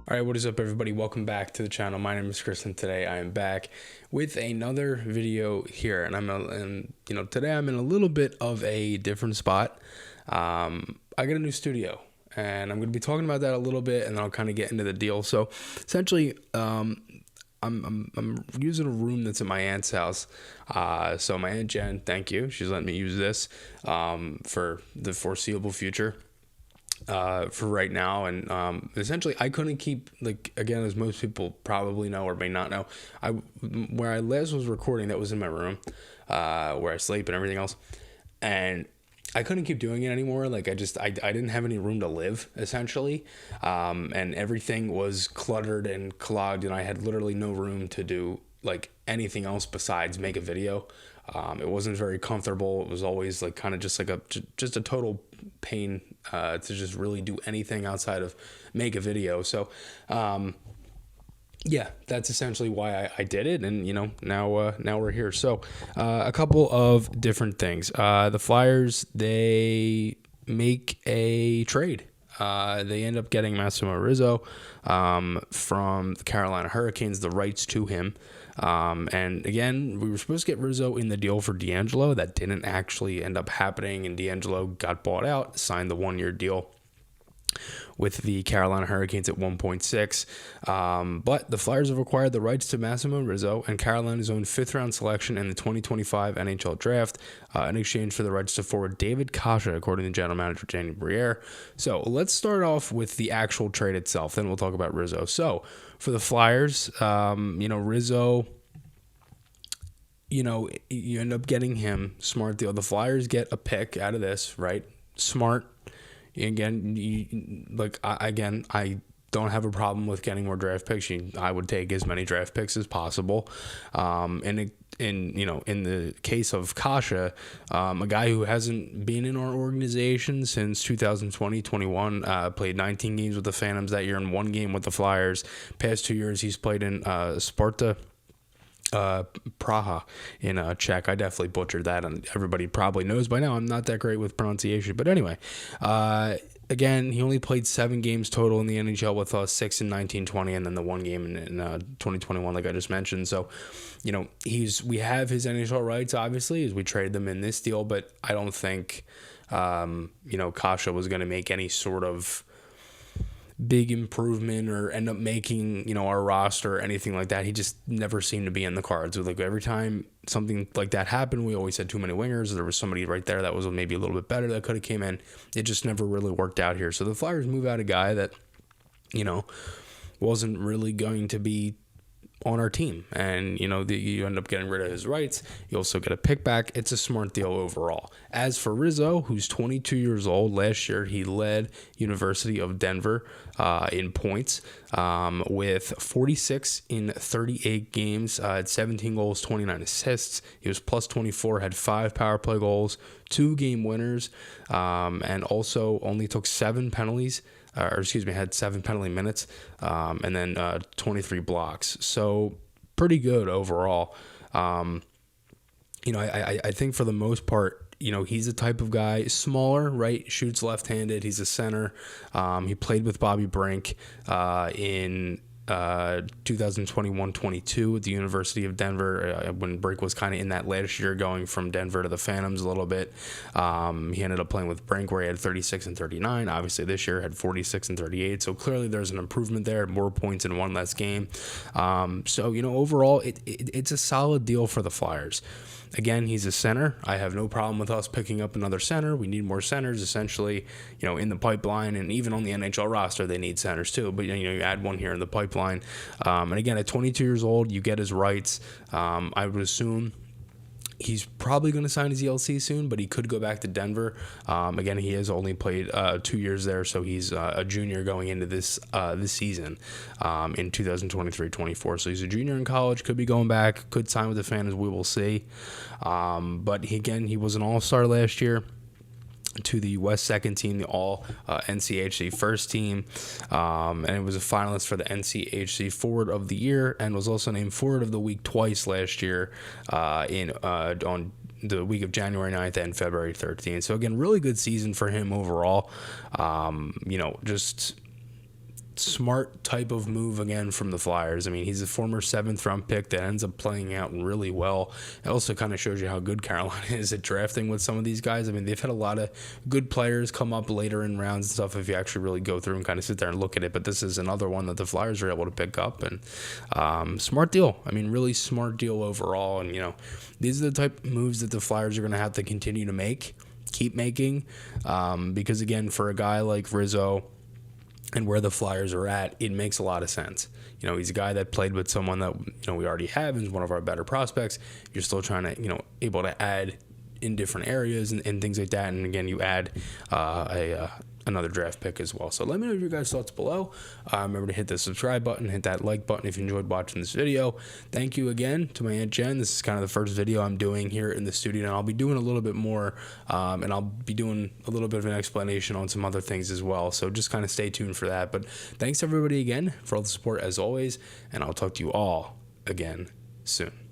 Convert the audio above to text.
All right, what is up, everybody? Welcome back to the channel. My name is Chris, and today I am back with another video here. And today I'm in a little bit of a different spot. I got a new studio, and I'm going to be talking about that a little bit, and then I'll kind of get into the deal. So, essentially, I'm using a room that's at my aunt's house. So my aunt Jen, thank you. She's letting me use this for the foreseeable future. For right now, and essentially I couldn't keep, like, again, as most people probably know or may not know, where I last was recording, that was in my room, where I sleep and everything else, and I couldn't keep doing it anymore. Like, I didn't have any room to live, essentially, and everything was cluttered and clogged, and I had literally no room to do like anything else besides make a video. It wasn't very comfortable. It was always like kind of just like just a total pain to just really do anything outside of make a video. So yeah, that's essentially why I did it, and now we're here. So a couple of different things. The Flyers, they make a trade. They end up getting Massimo Rizzo from the Carolina Hurricanes, the rights to him. And again, we were supposed to get Rizzo in the deal for D'Angelo. That didn't actually end up happening, and D'Angelo got bought out, signed the 1-year deal with the Carolina Hurricanes at 1.6. But the Flyers have acquired the rights to Massimo Rizzo and Carolina's own 5th-round selection in the 2025 NHL Draft in exchange for the rights to forward David Kasha, according to general manager Danny Briere. So let's start off with the actual trade itself, then we'll talk about Rizzo. So for the Flyers, Rizzo, you end up getting him. Smart deal. The Flyers get a pick out of this, right? Smart. Again, I don't have a problem with getting more draft picks. I would take as many draft picks as possible. In the case of Kasha, a guy who hasn't been in our organization since 2020-21, played 19 games with the Phantoms that year and 1 game with the Flyers. Past 2 years, he's played in Sparta Praha in Czech. I definitely butchered that, and everybody probably knows by now I'm not that great with pronunciation. But anyway, again, he only played 7 games total in the NHL with 6 in 1920, and then the 1 game in 2021, like I just mentioned. So, we have his NHL rights, obviously, as we trade them in this deal, but I don't think, Kasha was going to make any sort of big improvement or end up making, our roster or anything like that. He just never seemed to be in the cards. Like, every time something like that happened, we always had too many wingers. There was somebody right there that was maybe a little bit better that could have came in. It just never really worked out here. So the Flyers move out a guy that, wasn't really going to be on our team, and you end up getting rid of his rights. You also get a pick back. It's a smart deal overall. As for Rizzo, who's 22 years old, last year he led University of Denver in points with 46 in 38 games, had 17 goals, 29 assists. He was plus 24, had 5 power play goals, 2 game winners, and also only took 7 penalties. Had 7 penalty minutes, and then 23 blocks. So pretty good overall. I think for the most part, he's the type of guy, smaller, right? Shoots left-handed. He's a center. He played with Bobby Brink in 2021-22 at the University of Denver, when Brink was kind of in that last year going from Denver to the Phantoms a little bit. He ended up playing with Brink where he had 36 and 39. Obviously this year had 46 and 38. So clearly there's an improvement there, more points in 1 less game. Overall it's a solid deal for the Flyers. Again, he's a center. I have no problem with us picking up another center. We need more centers, essentially, in the pipeline, and even on the NHL roster, they need centers too. But, you add one here in the pipeline. And again, at 22 years old, you get his rights. I would assume he's probably going to sign his ELC soon, but he could go back to Denver. Again, he has only played 2 years there, so he's a junior going into this season in 2023-24. So he's a junior in college, could be going back, could sign with the Phantoms, we will see. But he was an all-star last year to the West second team, the all NCHC first team, and it was a finalist for the NCHC Forward of the Year, and was also named Forward of the Week twice last year on the week of January 9th and February 13th. So again, really good season for him overall. Just smart type of move again from the Flyers. I mean, he's a former 7th round pick that ends up playing out really well. It also kind of shows you how good Carolina is at drafting with some of these guys. I mean, they've had a lot of good players come up later in rounds and stuff if you actually really go through and kind of sit there and look at it. But this is another one that the Flyers are able to pick up, and smart deal. I mean, really smart deal overall. And, these are the type of moves that the Flyers are going to have to continue to keep making, because, again, for a guy like Rizzo, and where the Flyers are at, it makes a lot of sense. He's a guy that played with someone that, we already have, and is one of our better prospects. You're still trying to, able to add in different areas and things like that. And again, you add another draft pick as well. So let me know your guys' thoughts below. Remember to hit the subscribe button, hit that like button if you enjoyed watching this video. Thank you again to my Aunt Jen. This is kind of the first video I'm doing here in the studio, and I'll be doing a little bit more, and I'll be doing a little bit of an explanation on some other things as well. So just kind of stay tuned for that. But thanks everybody again for all the support as always, and I'll talk to you all again soon.